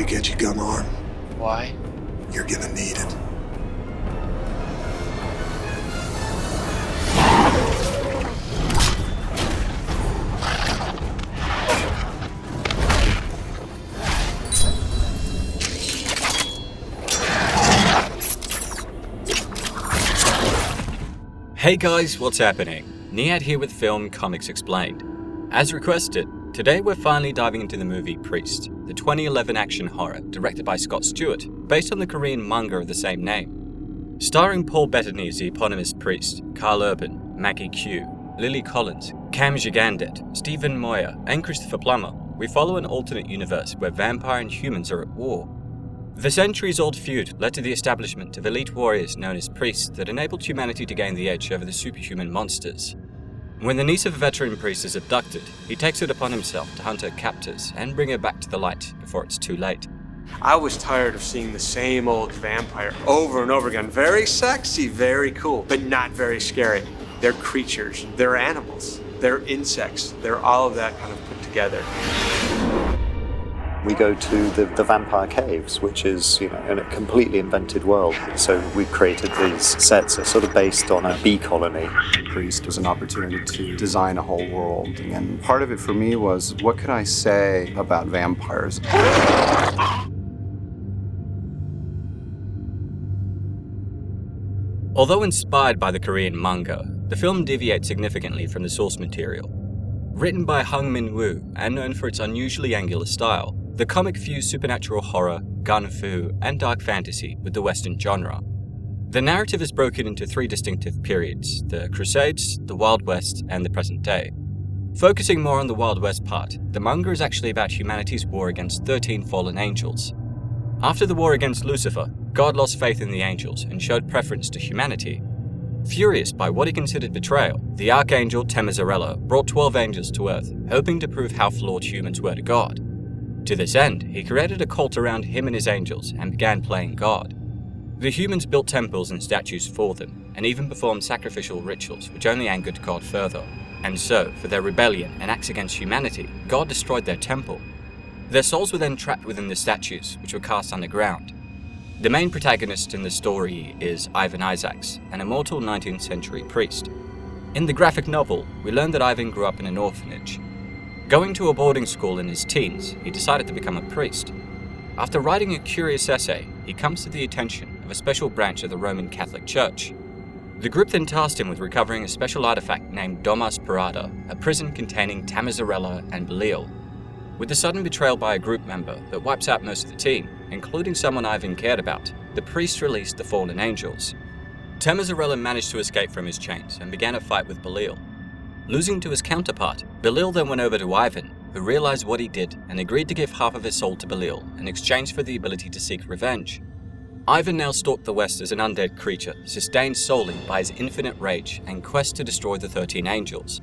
they get you gun armed, Why? you're gonna need it. Hey guys, what's happening? Niyat here with Film Comics Explained. As requested, today we're finally diving into the movie Priest, the 2011 action horror directed by Scott Stewart, based on the Korean manga of the same name. Starring Paul Bettany as the eponymous priest, Karl Urban, Maggie Q, Lily Collins, Gigandet, Stephen Moyer, and Christopher Plummer, we follow an alternate universe where vampire and humans are at war. The centuries-old feud led to the establishment of elite warriors known as priests that enabled humanity to gain the edge over the superhuman monsters. When the niece of a veteran priest is abducted, he takes it upon himself to hunt her captors and bring her back to the light before it's too late. I was tired of seeing the same old vampire over and over again. Very sexy, very cool, but not very scary. They're creatures, they're animals, they're insects, they're all of that kind of put together. We go to the vampire caves, which is, in a completely invented world. So we've created these sets that are sort of based on a bee colony. Priest was an opportunity to design a whole world. And part of it for me was, what could I say about vampires? Although inspired by the Korean manga, the film deviates significantly from the source material. Written by Hung Min-woo and known for its unusually angular style, the comic fused supernatural horror, gun-fu, and dark fantasy with the Western genre. The narrative is broken into three distinctive periods: the Crusades, the Wild West, and the present day. Focusing more on the Wild West part, the manga is actually about humanity's war against 13 fallen angels. After the war against Lucifer, God lost faith in the angels and showed preference to humanity. Furious by what he considered betrayal, the archangel Temazarella brought 12 angels to Earth, hoping to prove how flawed humans were to God. To this end, he created a cult around him and his angels and began playing God. The humans built temples and statues for them, and even performed sacrificial rituals which only angered God further. And so, for their rebellion and acts against humanity, God destroyed their temple. Their souls were then trapped within the statues, which were cast underground. The main protagonist in the story is Ivan Isaacs, an immortal 19th century priest. In the graphic novel, we learn that Ivan grew up in an orphanage. Going to a boarding school in his teens, he decided to become a priest. After writing a curious essay, he comes to the attention of a special branch of the Roman Catholic Church. The group then tasked him with recovering a special artifact named Domus Parada, a prison containing Temazarella and Belial. With the sudden betrayal by a group member that wipes out most of the team, including someone Ivan cared about, the priest released the fallen angels. Temazarella managed to escape from his chains and began a fight with Belial. Losing to his counterpart, Belial then went over to Ivan, who realized what he did and agreed to give half of his soul to Belial in exchange for the ability to seek revenge. Ivan now stalked the West as an undead creature, sustained solely by his infinite rage and quest to destroy the 13 angels.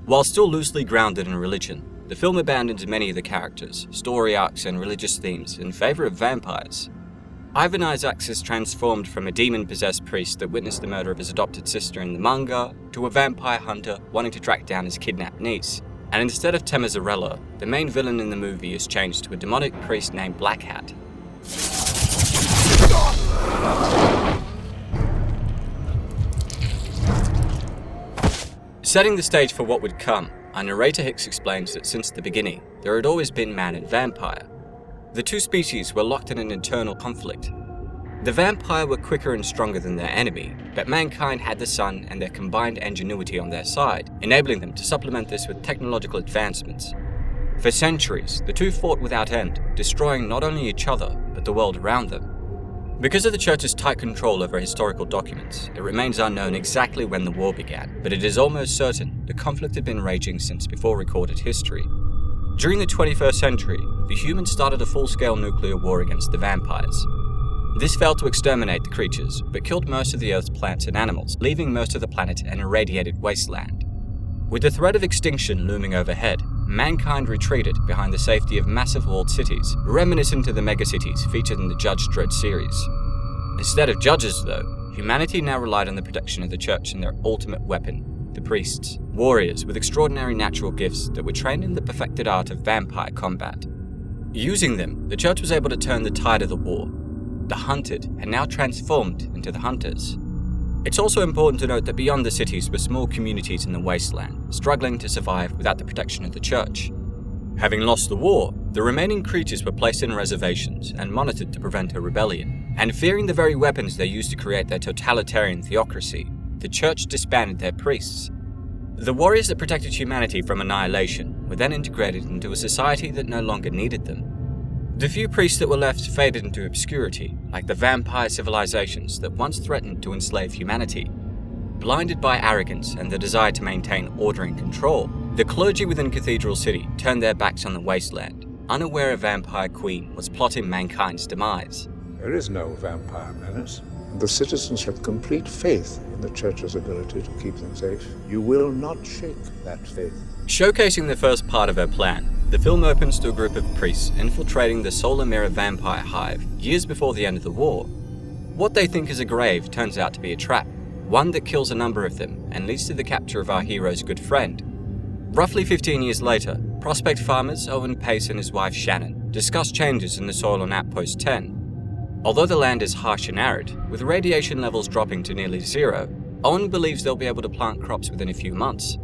While still loosely grounded in religion, the film abandons many of the characters, story arcs, and religious themes in favor of vampires. Ivan Isaacs is transformed from a demon-possessed priest that witnessed the murder of his adopted sister in the manga to a vampire hunter wanting to track down his kidnapped niece. And instead of Temazarella, the main villain in the movie is changed to a demonic priest named Black Hat. Setting the stage for what would come, our narrator Hicks explains that since the beginning, there had always been man and vampire. The two species were locked in an internal conflict. The vampire were quicker and stronger than their enemy, but mankind had the sun and their combined ingenuity on their side, enabling them to supplement this with technological advancements. For centuries, the two fought without end, destroying not only each other, but the world around them. Because of the Church's tight control over historical documents, it remains unknown exactly when the war began, but it is almost certain the conflict had been raging since before recorded history. During the 21st century, the humans started a full-scale nuclear war against the vampires. This failed to exterminate the creatures, but killed most of the Earth's plants and animals, leaving most of the planet an irradiated wasteland. With the threat of extinction looming overhead, mankind retreated behind the safety of massive walled cities, reminiscent of the megacities featured in the Judge Dredd series. Instead of judges, though, humanity now relied on the protection of the Church and their ultimate weapon, the priests, warriors with extraordinary natural gifts that were trained in the perfected art of vampire combat. Using them, the church was able to turn the tide of the war. The hunted had now transformed into the hunters. It's also important to note that beyond the cities were small communities in the wasteland, struggling to survive without the protection of the church. Having lost the war, the remaining creatures were placed in reservations and monitored to prevent a rebellion. And fearing the very weapons they used to create their totalitarian theocracy, the church disbanded their priests. The warriors that protected humanity from annihilation were then integrated into a society that no longer needed them. The few priests that were left faded into obscurity, like the vampire civilizations that once threatened to enslave humanity. Blinded by arrogance and the desire to maintain order and control, the clergy within Cathedral City turned their backs on the wasteland, unaware a vampire queen was plotting mankind's demise. There is no vampire menace. The citizens have complete faith in the church's ability to keep them safe. You will not shake that faith. Showcasing the first part of her plan, the film opens to a group of priests infiltrating the Solar Mirror vampire hive years before the end of the war. What they think is a grave turns out to be a trap, one that kills a number of them and leads to the capture of our hero's good friend. Roughly 15 years later, prospect farmers Owen Pace and his wife Shannon discuss changes in the soil on Outpost 10. Although the land is harsh and arid, with radiation levels dropping to nearly zero, Owen believes they'll be able to plant crops within a few months.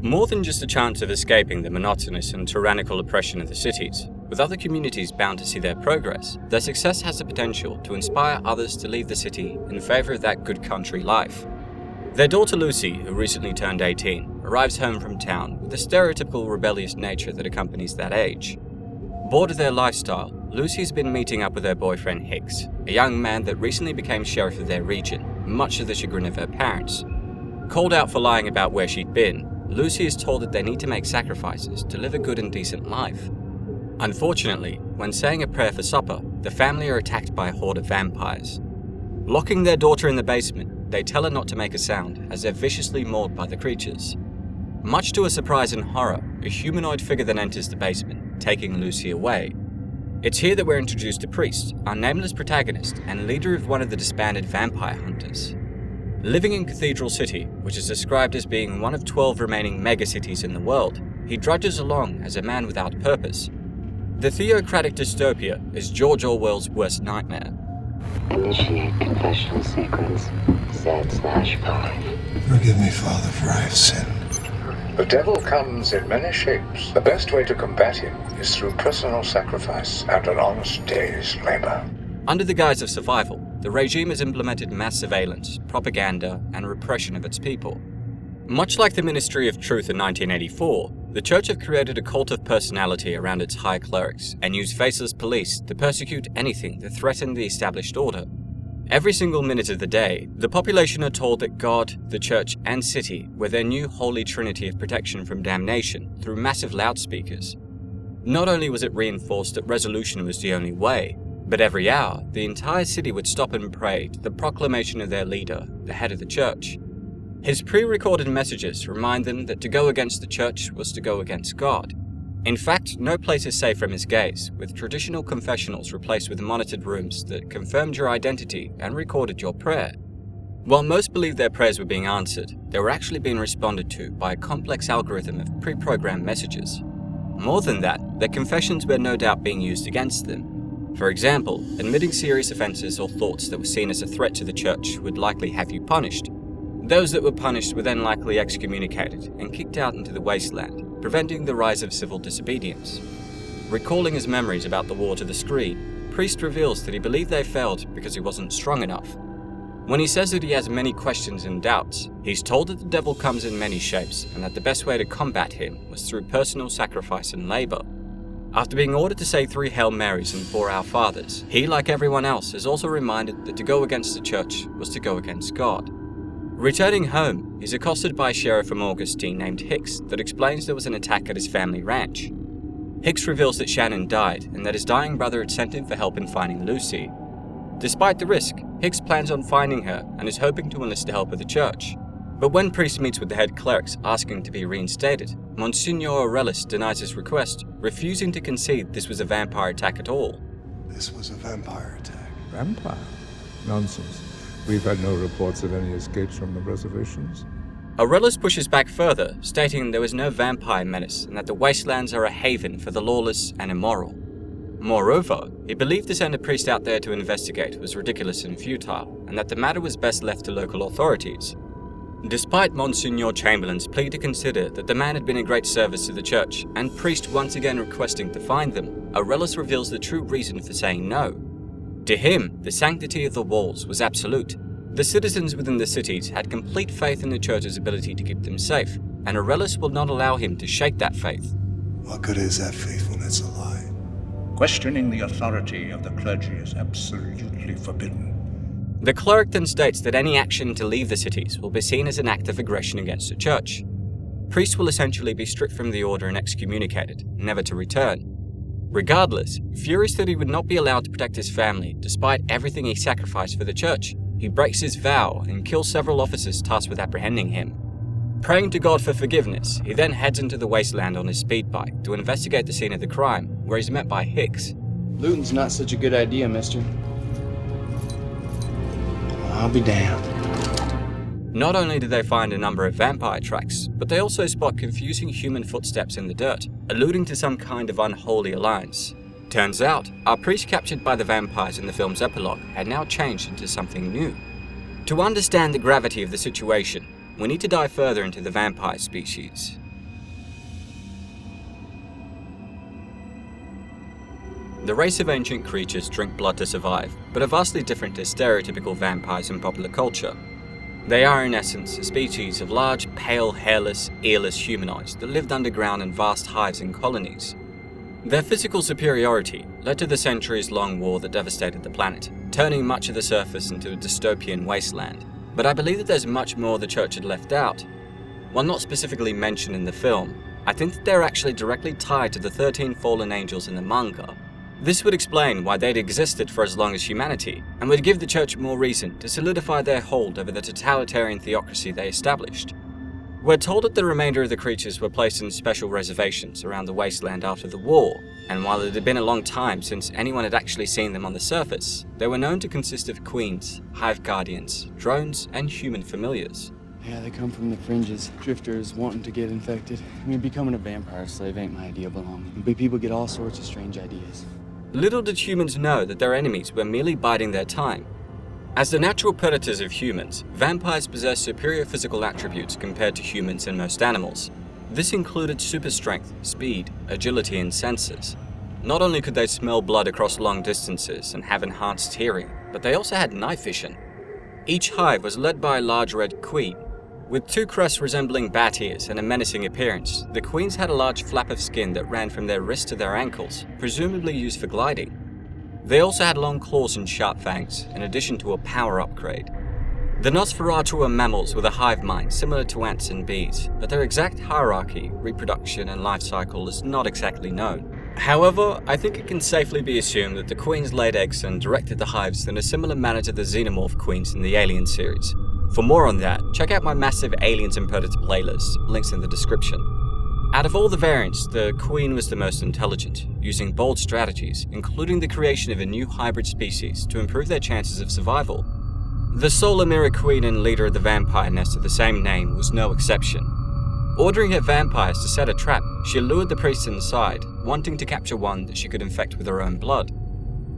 More than just a chance of escaping the monotonous and tyrannical oppression of the cities, with other communities bound to see their progress, their success has the potential to inspire others to leave the city in favour of that good country life. Their daughter Lucy, who recently turned 18, arrives home from town with the stereotypical rebellious nature that accompanies that age. Bored of their lifestyle, Lucy's been meeting up with her boyfriend Hicks, a young man that recently became sheriff of their region, much to the chagrin of her parents. Called out for lying about where she'd been, Lucy is told that they need to make sacrifices to live a good and decent life. Unfortunately, when saying a prayer for supper, the family are attacked by a horde of vampires. Locking their daughter in the basement, they tell her not to make a sound as they're viciously mauled by the creatures. Much to her surprise and horror, a humanoid figure then enters the basement, taking Lucy away. It's here that we're introduced to Priest, our nameless protagonist and leader of one of the disbanded vampire hunters. Living in Cathedral City, which is described as being one of 12 remaining megacities in the world, he drudges along as a man without purpose. The theocratic dystopia is George Orwell's worst nightmare. Initiate confessional sequence. Z/5. Forgive me, Father, for I have sinned. The devil comes in many shapes. The best way to combat him is through personal sacrifice and an honest day's labor. Under the guise of survival, the regime has implemented mass surveillance, propaganda, and repression of its people. Much like the Ministry of Truth in 1984, the Church have created a cult of personality around its high clerics and used faceless police to persecute anything that threatened the established order. Every single minute of the day, the population are told that God, the Church, and City were their new holy trinity of protection from damnation through massive loudspeakers. Not only was it reinforced that resolution was the only way, but every hour, the entire city would stop and pray to the proclamation of their leader, the head of the church. His pre-recorded messages remind them that to go against the church was to go against God. In fact, no place is safe from his gaze, with traditional confessionals replaced with monitored rooms that confirmed your identity and recorded your prayer. While most believed their prayers were being answered, they were actually being responded to by a complex algorithm of pre-programmed messages. More than that, their confessions were no doubt being used against them. For example, admitting serious offences or thoughts that were seen as a threat to the church would likely have you punished. Those that were punished were then likely excommunicated and kicked out into the wasteland, preventing the rise of civil disobedience. Recalling his memories about the war to the screen, Priest reveals that he believed they failed because he wasn't strong enough. When he says that he has many questions and doubts, he's told that the devil comes in many shapes and that the best way to combat him was through personal sacrifice and labour. After being ordered to say 3 Hail Marys and 4 Our Fathers, he, like everyone else, is also reminded that to go against the church was to go against God. Returning home, he's accosted by a sheriff from Augustine named Hicks that explains there was an attack at his family ranch. Hicks reveals that Shannon died and that his dying brother had sent him for help in finding Lucy. Despite the risk, Hicks plans on finding her and is hoping to enlist the help of the church. But when Priest meets with the head clerics asking to be reinstated, Monsignor Aurelius denies his request, refusing to concede this was a vampire attack at all. This was a vampire attack. Vampire? Nonsense. We've had no reports of any escapes from the reservations. Aurelius pushes back further, stating there was no vampire menace and that the wastelands are a haven for the lawless and immoral. Moreover, he believed to send a priest out there to investigate was ridiculous and futile, and that the matter was best left to local authorities. Despite Monsignor Chamberlain's plea to consider that the man had been a great service to the church, and priest once again requesting to find them, Aurelius reveals the true reason for saying no. To him, the sanctity of the walls was absolute. The citizens within the cities had complete faith in the church's ability to keep them safe, and Aurelius will not allow him to shake that faith. What good is that faith when it's a lie? Questioning the authority of the clergy is absolutely forbidden. The cleric then states that any action to leave the cities will be seen as an act of aggression against the church. Priests will essentially be stripped from the order and excommunicated, never to return. Regardless, furious that he would not be allowed to protect his family despite everything he sacrificed for the church, he breaks his vow and kills several officers tasked with apprehending him. Praying to God for forgiveness, he then heads into the wasteland on his speed bike to investigate the scene of the crime, where he's met by Hicks. Looting's not such a good idea, mister. I'll be damned. Not only do they find a number of vampire tracks, but they also spot confusing human footsteps in the dirt, alluding to some kind of unholy alliance. Turns out, our priest captured by the vampires in the film's epilogue had now changed into something new. To understand the gravity of the situation, we need to dive further into the vampire species. The race of ancient creatures drink blood to survive, but are vastly different to stereotypical vampires in popular culture. They are in essence a species of large, pale, hairless, earless humanoids that lived underground in vast hives and colonies. Their physical superiority led to the centuries-long war that devastated the planet, turning much of the surface into a dystopian wasteland. But I believe that there's much more the church had left out. While not specifically mentioned in the film, I think that they're actually directly tied to the 13 fallen angels in the manga. This would explain why they'd existed for as long as humanity, and would give the church more reason to solidify their hold over the totalitarian theocracy they established. We're told that the remainder of the creatures were placed in special reservations around the wasteland after the war, and while it had been a long time since anyone had actually seen them on the surface, they were known to consist of queens, hive guardians, drones, and human familiars. Yeah, they come from the fringes. Drifters wanting to get infected. I mean, becoming a vampire slave ain't my idea of belonging. But people get all sorts of strange ideas. Little did humans know that their enemies were merely biding their time. As the natural predators of humans, vampires possess superior physical attributes compared to humans and most animals. This included super strength, speed, agility, and senses. Not only could they smell blood across long distances and have enhanced hearing, but they also had night vision. Each hive was led by a large red queen. With two crests resembling bat ears and a menacing appearance, the queens had a large flap of skin that ran from their wrists to their ankles, presumably used for gliding. They also had long claws and sharp fangs, in addition to a power upgrade. The Nosferatu are mammals with a hive mind similar to ants and bees, but their exact hierarchy, reproduction, and life cycle is not exactly known. However, I think it can safely be assumed that the queens laid eggs and directed the hives in a similar manner to the xenomorph queens in the Alien series. For more on that, check out my massive Aliens and Predator playlist, links in the description. Out of all the variants, the Queen was the most intelligent, using bold strategies, including the creation of a new hybrid species to improve their chances of survival. The Solar Mirror Queen and leader of the vampire nest of the same name was no exception. Ordering her vampires to set a trap, she lured the priest inside, wanting to capture one that she could infect with her own blood.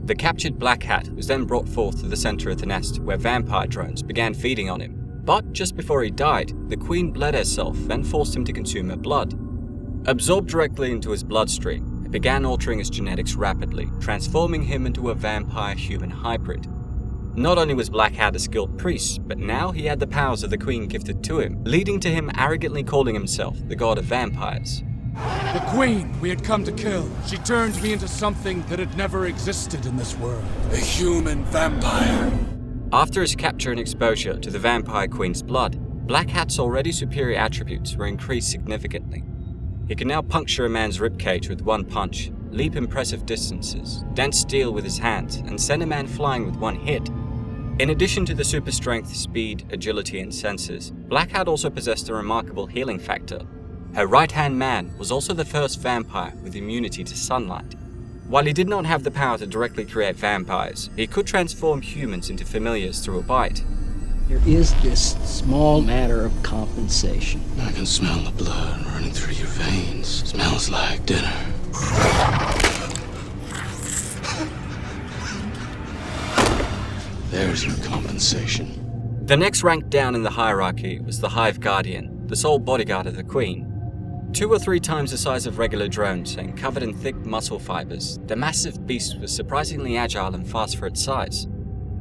The captured Black Hat was then brought forth to the center of the nest, where vampire drones began feeding on him. But just before he died, the Queen bled herself and forced him to consume her blood. Absorbed directly into his bloodstream, it began altering his genetics rapidly, transforming him into a vampire-human hybrid. Not only was Black Hat a skilled priest, but now he had the powers of the Queen gifted to him, leading to him arrogantly calling himself the god of vampires. The Queen we had come to kill. She turned me into something that had never existed in this world. A human vampire. After his capture and exposure to the Vampire Queen's blood, Black Hat's already superior attributes were increased significantly. He can now puncture a man's ribcage with one punch, leap impressive distances, dent steel with his hands, and send a man flying with one hit. In addition to the super strength, speed, agility, and senses, Black Hat also possessed a remarkable healing factor. Her right-hand man was also the first vampire with immunity to sunlight. While he did not have the power to directly create vampires, he could transform humans into familiars through a bite. There is this small matter of compensation. I can smell the blood running through your veins. Smells like dinner. There's your compensation. The next rank down in the hierarchy was the Hive Guardian, the sole bodyguard of the Queen. 2 or 3 times the size of regular drones and covered in thick muscle fibers, the massive beast was surprisingly agile and fast for its size.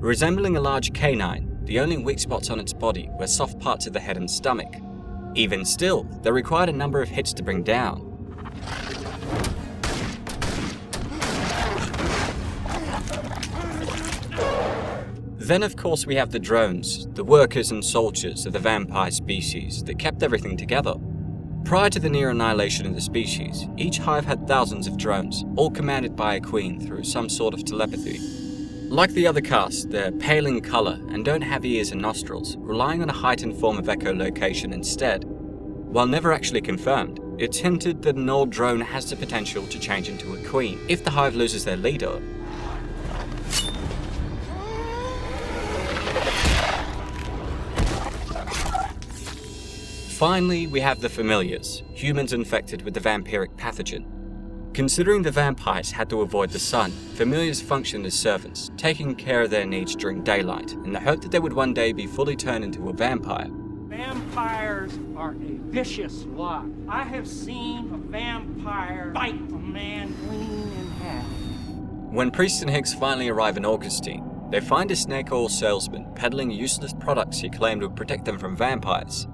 Resembling a large canine, the only weak spots on its body were soft parts of the head and stomach. Even still, they required a number of hits to bring down. Then of course we have the drones, the workers and soldiers of the vampire species that kept everything together. Prior to the near annihilation of the species, each hive had thousands of drones, all commanded by a queen through some sort of telepathy. Like the other caste, they're pale in color and don't have ears and nostrils, relying on a heightened form of echolocation instead. While never actually confirmed, it's hinted that an old drone has the potential to change into a queen if the hive loses their leader. Finally, we have the familiars, humans infected with the vampiric pathogen. Considering the vampires had to avoid the sun, familiars functioned as servants, taking care of their needs during daylight, in the hope that they would one day be fully turned into a vampire. Vampires are a vicious lot. I have seen a vampire bite a man clean in half. When Priest and Hicks finally arrive in Augustine, they find a snake oil salesman peddling useless products he claimed would protect them from vampires.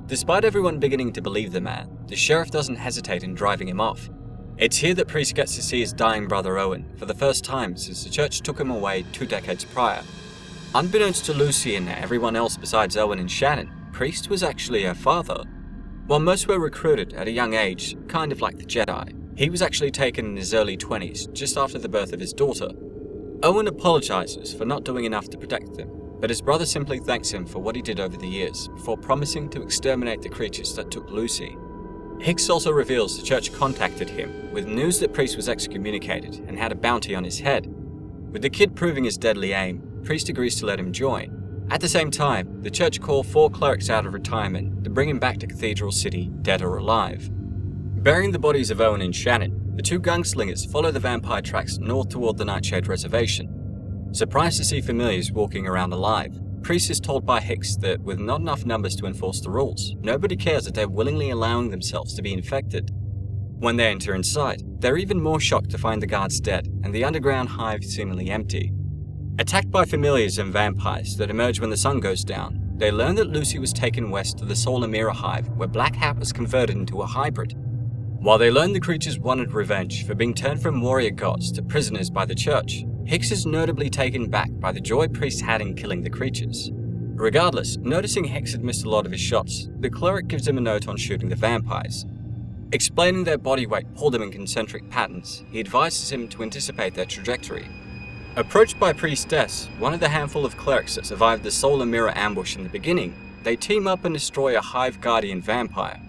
Despite everyone beginning to believe the man, the sheriff doesn't hesitate in driving him off. It's here that Priest gets to see his dying brother Owen for the first time since the church took him away 2 decades prior. Unbeknownst to Lucy and everyone else besides Owen and Shannon, Priest was actually her father. While most were recruited at a young age, kind of like the Jedi, he was actually taken in his early 20s, just after the birth of his daughter. Owen apologizes for not doing enough to protect them, but his brother simply thanks him for what he did over the years, before promising to exterminate the creatures that took Lucy. Hicks also reveals the church contacted him with news that Priest was excommunicated and had a bounty on his head. With the kid proving his deadly aim, Priest agrees to let him join. At the same time, the church call 4 clerics out of retirement to bring him back to Cathedral City, dead or alive. Burying the bodies of Owen and Shannon, the 2 gunslingers follow the vampire tracks north toward the Nightshade Reservation. Surprised to see familiars walking around alive, Priest is told by Hicks that with not enough numbers to enforce the rules, nobody cares that they're willingly allowing themselves to be infected. When they enter inside, they're even more shocked to find the guards dead and the underground hive seemingly empty. Attacked by familiars and vampires that emerge when the sun goes down, they learn that Lucy was taken west to the Solar Mirror hive where Black Hat was converted into a hybrid. While they learn the creatures wanted revenge for being turned from warrior gods to prisoners by the church, Hicks is notably taken back by the joy Priest had in killing the creatures. Regardless, noticing Hicks had missed a lot of his shots, the cleric gives him a note on shooting the vampires. Explaining their body weight pulled them in concentric patterns, he advises him to anticipate their trajectory. Approached by Priestess, one of the handful of clerics that survived the Solar Mirror ambush in the beginning, they team up and destroy a Hive Guardian vampire.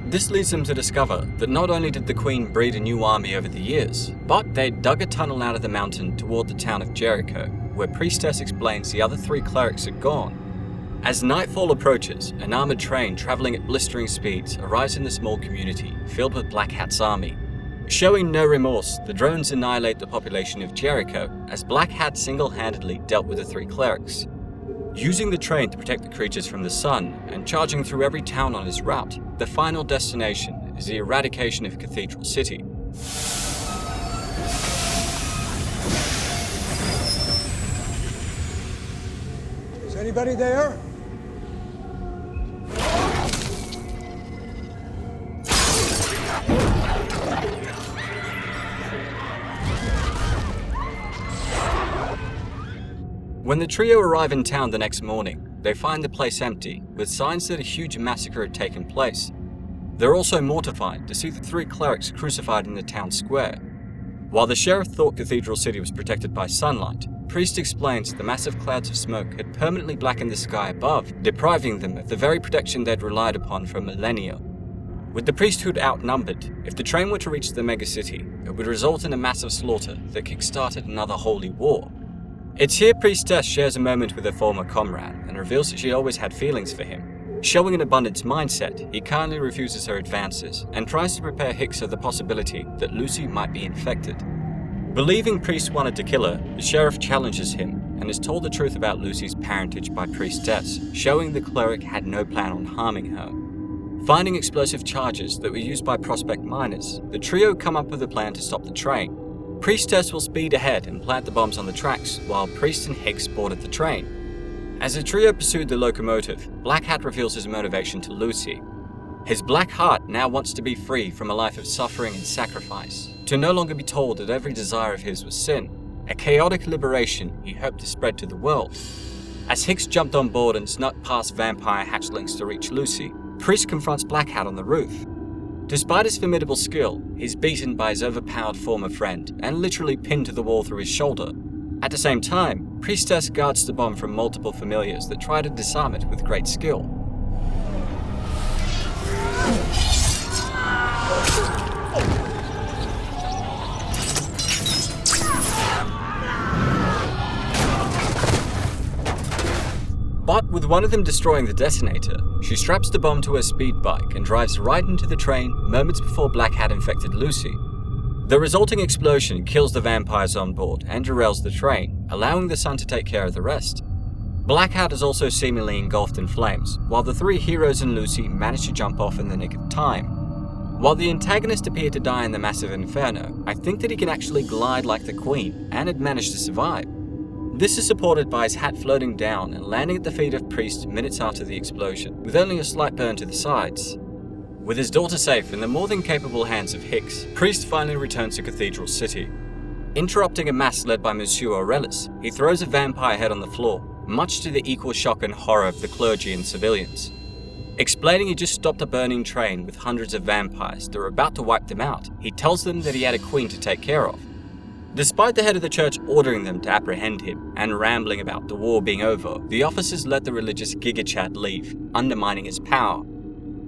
This leads them to discover that not only did the Queen breed a new army over the years, but they'd dug a tunnel out of the mountain toward the town of Jericho, where Priestess explains the other 3 clerics had gone. As nightfall approaches, an armored train traveling at blistering speeds arrives in the small community, filled with Black Hat's army. Showing no remorse, the drones annihilate the population of Jericho, as Black Hat single-handedly dealt with the 3 clerics. Using the train to protect the creatures from the sun, and charging through every town on his route, the final destination is the eradication of Cathedral City. Is anybody there? When the trio arrive in town the next morning, they find the place empty, with signs that a huge massacre had taken place. They're also mortified to see the 3 clerics crucified in the town square. While the sheriff thought Cathedral City was protected by sunlight, Priest explains the massive clouds of smoke had permanently blackened the sky above, depriving them of the very protection they'd relied upon for millennia. With the priesthood outnumbered, if the train were to reach the megacity, it would result in a massive slaughter that kick-started another holy war. It's here Priestess shares a moment with her former comrade and reveals that she always had feelings for him. Showing an abundance mindset, he kindly refuses her advances and tries to prepare Hicks of the possibility that Lucy might be infected. Believing Priest wanted to kill her, the sheriff challenges him and is told the truth about Lucy's parentage by Priestess, showing the cleric had no plan on harming her. Finding explosive charges that were used by prospect miners, the trio come up with a plan to stop the train. Priestess will speed ahead and plant the bombs on the tracks, while Priest and Hicks boarded the train. As the trio pursued the locomotive, Black Hat reveals his motivation to Lucy. His black heart now wants to be free from a life of suffering and sacrifice, to no longer be told that every desire of his was sin, a chaotic liberation he hoped to spread to the world. As Hicks jumped on board and snuck past vampire hatchlings to reach Lucy, Priest confronts Black Hat on the roof. Despite his formidable skill, he's beaten by his overpowered former friend and literally pinned to the wall through his shoulder. At the same time, Priestess guards the bomb from multiple familiars that try to disarm it with great skill. But with one of them destroying the detonator, she straps the bomb to her speed bike and drives right into the train moments before Black Hat infected Lucy. The resulting explosion kills the vampires on board and derails the train, allowing the sun to take care of the rest. Black Hat is also seemingly engulfed in flames, while the three heroes and Lucy manage to jump off in the nick of time. While the antagonist appeared to die in the massive inferno, I think that he can actually glide like the Queen and had managed to survive. This is supported by his hat floating down and landing at the feet of Priest minutes after the explosion, with only a slight burn to the sides. With his daughter safe in the more than capable hands of Hicks, Priest finally returns to Cathedral City. Interrupting a mass led by Monsieur Aurelius, he throws a vampire head on the floor, much to the equal shock and horror of the clergy and civilians. Explaining he just stopped a burning train with hundreds of vampires that were about to wipe them out, he tells them that he had a queen to take care of. Despite the head of the church ordering them to apprehend him and rambling about the war being over, the officers let the religious Gigandet leave, undermining his power.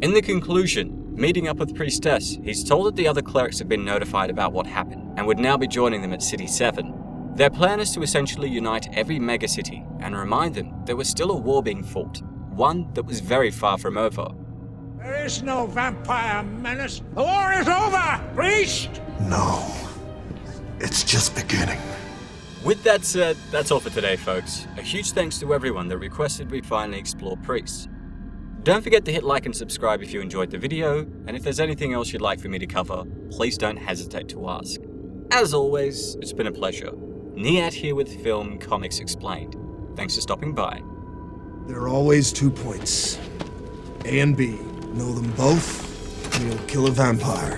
In the conclusion, meeting up with Priestess, he's told that the other clerics have been notified about what happened and would now be joining them at City 7. Their plan is to essentially unite every megacity and remind them there was still a war being fought, one that was very far from over. There is no vampire menace. The war is over, Priest! No. It's just beginning. With that said, that's all for today, folks. A huge thanks to everyone that requested we finally explore priests. Don't forget to hit like and subscribe if you enjoyed the video, and if there's anything else you'd like for me to cover, please don't hesitate to ask. As always, it's been a pleasure. Niyat here with Film Comics Explained. Thanks for stopping by. There are always 2 points. A and B. Know them both, and you'll kill a vampire.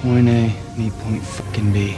Point A, meet point fucking B.